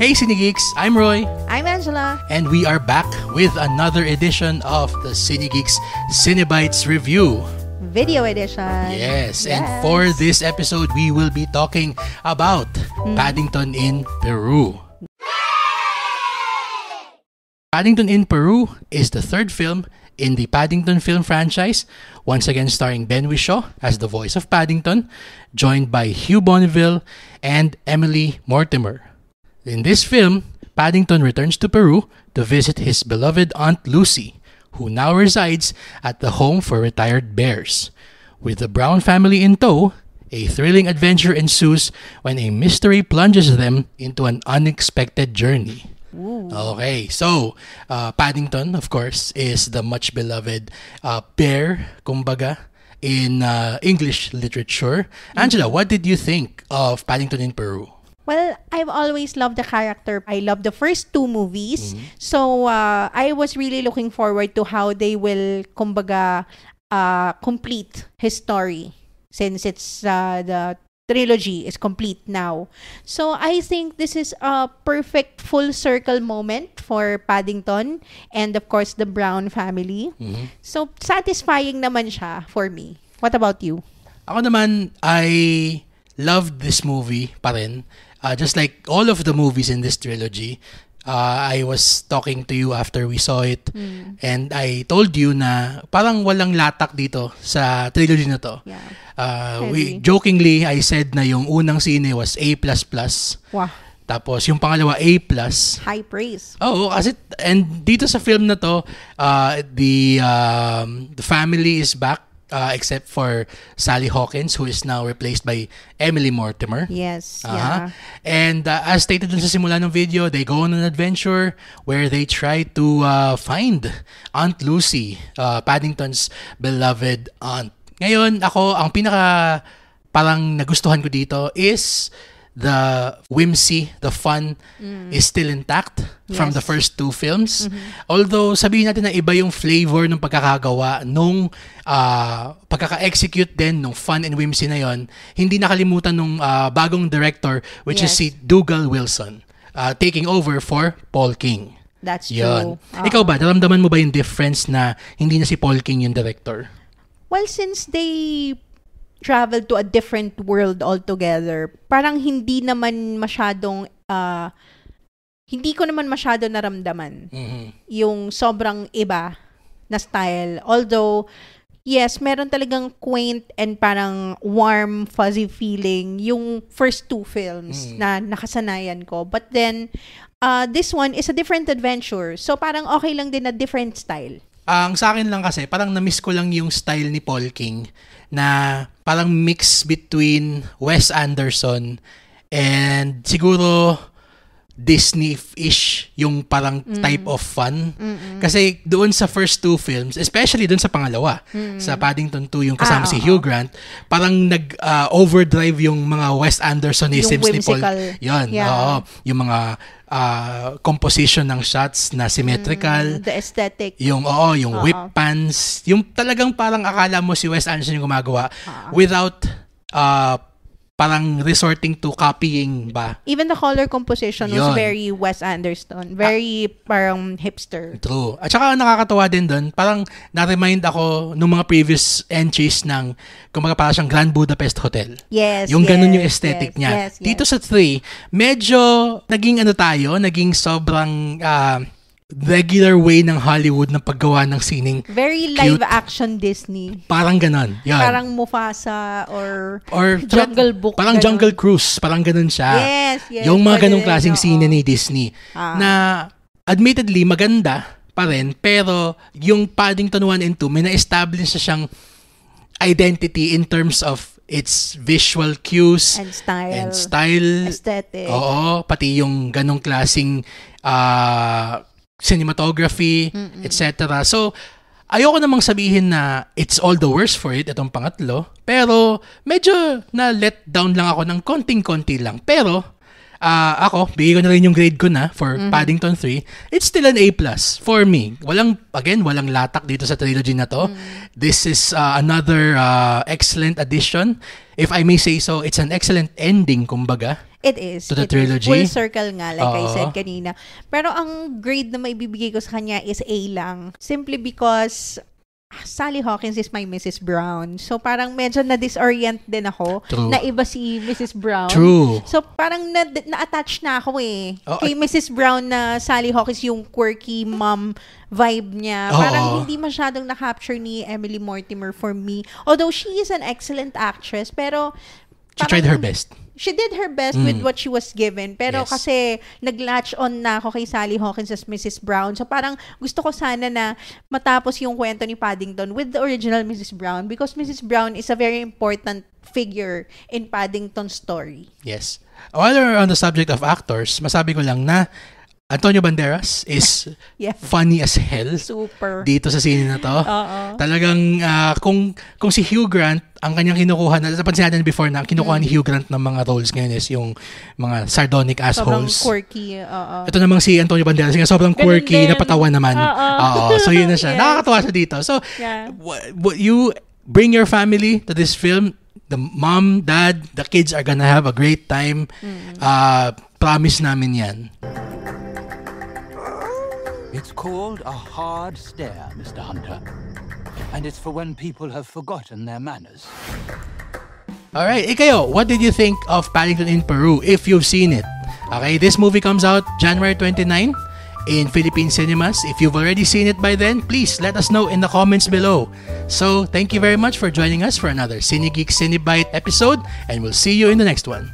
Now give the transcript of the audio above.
Hey Cinegeeks, I'm Roy. I'm Angela. And we are back with another edition of the Cinegeeks Cinebites Review. Video edition. Yes, and for this episode, we will be talking about Paddington in Peru. Paddington in Peru is the third film in the Paddington film franchise, once again starring Ben Whishaw as the voice of Paddington, joined by Hugh Bonneville and Emily Mortimer. In this film, Paddington returns to Peru to visit his beloved Aunt Lucy, who now resides at the home for retired bears. With the Brown family in tow, a thrilling adventure ensues when a mystery plunges them into an unexpected journey. Ooh. Okay, so Paddington, of course, is the much beloved bear, kumbaga, in English literature. Angela, what did you think of Paddington in Peru? Well, I've always loved the character. I love the first two movies. So, I was really looking forward to how they will, kumbaga, complete his story. Since it's the trilogy is complete now. So, I think this is a perfect full circle moment for Paddington and, of course, the Brown family. So, satisfying naman siya for me. What about you? Ako naman, I loved this movie pa rin. Just like all of the movies in this trilogy, I was talking to you after we saw it and I told you na parang walang latak dito sa trilogy na to. Yeah. Jokingly, I said na yung unang sine was A++. Wow. Tapos yung pangalawa A+. High praise. Oo, kasi and dito sa film na to, the family is back. Except for Sally Hawkins, who is now replaced by Emily Mortimer. Yes, yeah. And as stated dun sa simula ng video, they go on an adventure where they try to find Aunt Lucy, Paddington's beloved aunt. Ngayon, ako, ang pinaka parang nagustuhan ko dito is the whimsy, the fun is still intact from the first two films. Although sabihin natin na iba yung flavor ng pagkakagawa nung pagkaka-execute din nung fun and whimsy na yon, hindi nakalimutan nung bagong director which is si Dougal Wilson taking over for Paul King. That's Yun. true. Ikaw ba, naramdaman mo ba yung difference na hindi na si Paul King yung director? Well, since they travel to a different world altogether, parang hindi naman masyadong, hindi ko naman masyado naramdaman yung sobrang iba na style. Although, yes, meron talagang quaint and parang warm, fuzzy feeling yung first two films na nakasanayan ko. But then, this one is a different adventure. So, parang okay lang din na different style. Ang sa akin lang kasi, parang na-miss ko lang yung style ni Paul King na parang mix between Wes Anderson and siguro Disney-ish yung parang type of fun. Kasi doon sa first two films, especially doon sa pangalawa, sa Paddington 2, yung kasama si Hugh Grant, parang nag-overdrive yung mga Wes Andersonisms ni Paul. Yun, oo. Yung mga composition ng shots na symmetrical. The aesthetic. Yung whip pans. Yung talagang parang akala mo si Wes Anderson yung gumagawa without parang resorting to copying ba. Even the color composition was very Wes Anderson. Very parang hipster. True. At saka nakakatawa din doon, parang na-remind ako nung mga previous entries ng kumbaga parang siyang Grand Budapest Hotel. Yes. Yung ganun yung aesthetic niya. Yes. Dito sa 3, medyo naging sobrang regular way ng Hollywood ng paggawa ng sining very cute. live action Disney. Parang ganon. Yan. Parang Mufasa or Jungle Book. Parang ganon. Jungle Cruise. Parang ganon siya. Yes. Yung mga ganong klaseng sine ni Disney. Na admittedly maganda pa rin, pero yung Paddington 1 and 2 may na-establish na siyang identity in terms of its visual cues and style aesthetic. Oo, pati yung ganong klaseng cinematography, etc. So, ayoko namang sabihin na it's all the worse for it, itong pangatlo. Pero, medyo na-let down lang ako ng konting-konti lang. Pero, ako, bigay ko na rin yung grade ko na for Paddington 3. It's still an A+ for me. Walang latak dito sa trilogy na to. This is another excellent addition. If I may say so, it's an excellent ending, kumbaga. It is. To the It is. trilogy? Full circle nga, like I Oo. said kanina. Pero ang grade na maibibigay ko sa kanya is A lang. Simply because Sally Hawkins is my Mrs. Brown. So, parang medyo na-disorient din ako. True. Na iba si Mrs. Brown. True. So, parang na-attach na ako eh. Oh, Kay Mrs. Brown na Sally Hawkins, yung quirky mom vibe niya. Oo. Parang hindi masyadong na-capture ni Emily Mortimer for me. Although, she is an excellent actress. Pero, She tried her best. She did her best with what she was given. Pero Yes. kasi nag-latch on na ako kay Sally Hawkins as Mrs. Brown. So parang gusto ko sana na matapos yung kwento ni Paddington with the original Mrs. Brown because Mrs. Brown is a very important figure in Paddington's story. Yes. While we're on the subject of actors, masabi ko lang na Antonio Banderas is Yeah. funny as hell Super. dito sa scene na to. Oo. Talagang kung si Hugh Grant ang kanyang kinukuha na napansin natin before na kinukuha ni Hugh Grant ng mga roles ngayon is yung mga sardonic Sobrang assholes. quirky. Oo. Ito namang si Antonio Banderas, nga sobrang Ganun quirky, din. napatawan naman. Oo. So yun na siya. Yes. Nakakatawa siya dito. So Yeah. you bring your family to this film. The mom, dad, the kids are gonna have a great time. Promise namin yan. It's called a hard stare, Mr. Hunter. And it's for when people have forgotten their manners. Alright, kayo, what did you think of Paddington in Peru if you've seen it? Okay, this movie comes out January 29 in Philippine cinemas. If you've already seen it by then, please let us know in the comments below. So, thank you very much for joining us for another Cine Geek Cinebite episode, and we'll see you in the next one.